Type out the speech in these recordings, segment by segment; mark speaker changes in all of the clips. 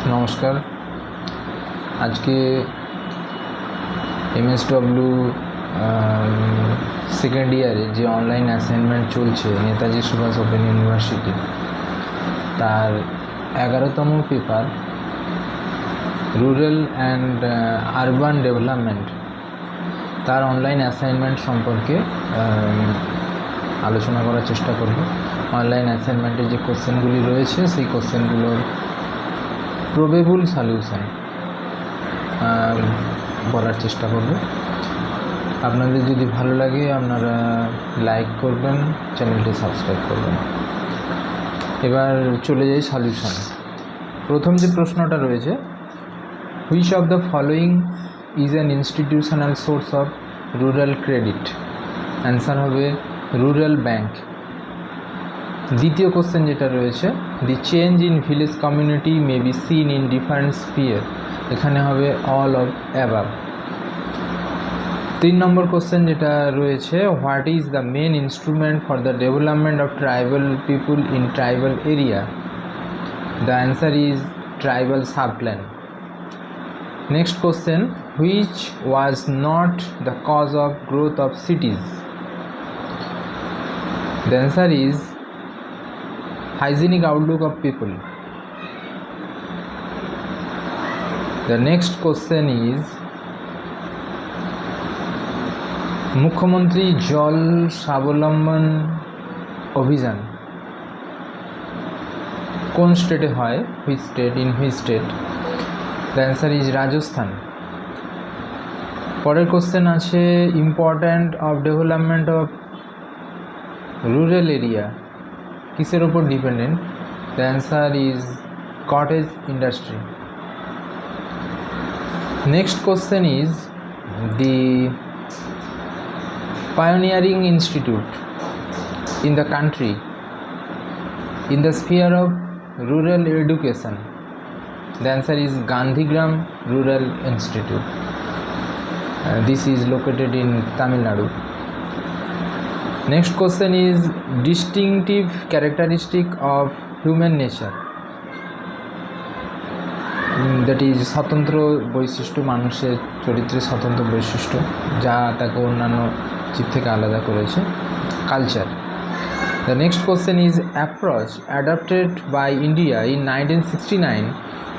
Speaker 1: নমস্কার। আজকে MSW second ইয়ারে যে অনলাইন অ্যাসাইনমেন্ট চলছে নেতাজি সুভাষ ওপেন ইউনিভার্সিটি, তার 11তম paper rural and urban development, তার অনলাইন অ্যাসাইনমেন্ট সম্পর্কে আলোচনা করার চেষ্টা করব। অনলাইন অ্যাসাইনমেন্টে যে কোশ্চেনগুলি রয়েছে সেই কোশ্চেনগুলোর প্রবেবল সলিউশন বলার চেষ্টা করব। আপনাদের যদি ভালো লাগে আপনারা লাইক করবেন, চ্যানেলটি সাবস্ক্রাইব করবেন। এবার চলে যাই সলিউশনে। প্রথম যে প্রশ্নটা রয়েছে, which of the following is an institutional source of rural credit? Answer হবে রুরাল ব্যাংক। দ্বিতীয় কোশ্চেন যেটা রয়েছে, the change in village community may be seen in different sphere, এখানে হবে all of above. 3 number question যেটা রয়েছে, what is the main instrument for the development of tribal people in tribal area? The answer is tribal subplan. Next question, which was not the cause of growth of সিটিজ? The answer is hygienic outlook of people. The next question is, মুখ্যমন্ত্রী জল স্বাবলম্বন অভিযান কোন স্টেটে হয়? Which state? In which state? The answer is Rajasthan. পরের question আছে, important of development of rural area কিসের ওপর dependent? The answer is cottage industry. Next question is, the pioneering institute in the country in the sphere of rural education. The answer is Gandhigram Rural Institute. This is located in Tamil Nadu. Next question is, distinctive characteristic of human nature, that is স্বতন্ত্র বৈশিষ্ট্য, মানুষের চরিত্রের স্বতন্ত্র বৈশিষ্ট্য যা তাকে অন্যান্য জীব থেকে আলাদা করেছে, culture. The next question is, approach adapted by India in 1969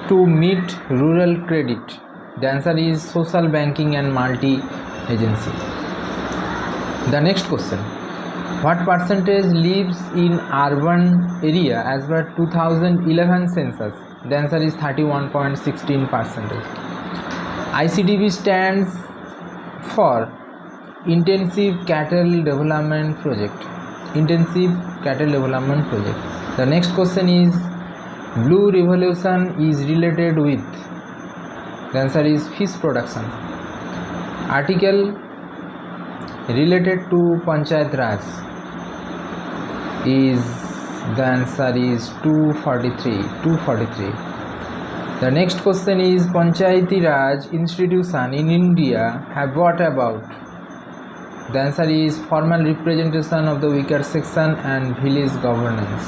Speaker 1: to meet rural credit? The answer is social banking and multi agency. The next question, what percentage lives in urban area as per 2011 census? The answer is 31.16%. ICDP stands for Intensive Cattle Development Project. Intensive Cattle Development Project. The next question is, Blue Revolution is related with? The answer is fish production. Article related to Panchayat Raj is, the answer is 243. The next question is, Panchayati Raj institution in India have what about? The answer is formal representation of the weaker section and village governance.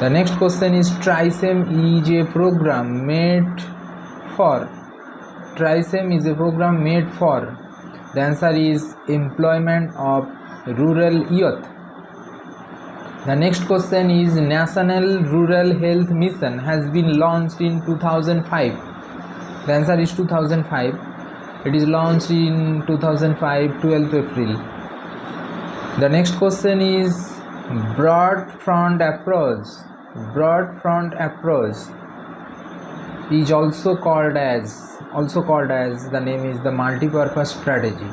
Speaker 1: The next question is, TRISEM is a program made for? TRISEM is a program made for? The answer is employment of rural youth. The next question is, National Rural Health Mission has been launched in 2005. The answer is 2005. It is launched in 2005, 12th April. The next question is, broad front approach. Broad front approach is also called as, the name is the multi-purpose strategy.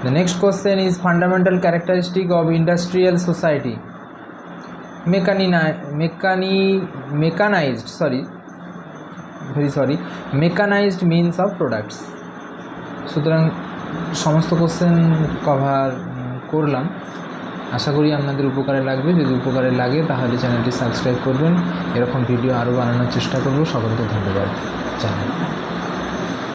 Speaker 1: The next question is, fundamental characteristic of industrial society. Mechanized means of products. সুতরাং সমস্ত question cover করলাম। আশা করি আপনাদের উপকারে লাগবে। যদি উপকারে লাগে তাহলে চ্যানেলটি সাবস্ক্রাইব করবেন। এরকম ভিডিও আরও বানানোর চেষ্টা করব। সকলকে ধন্যবাদ জানাই।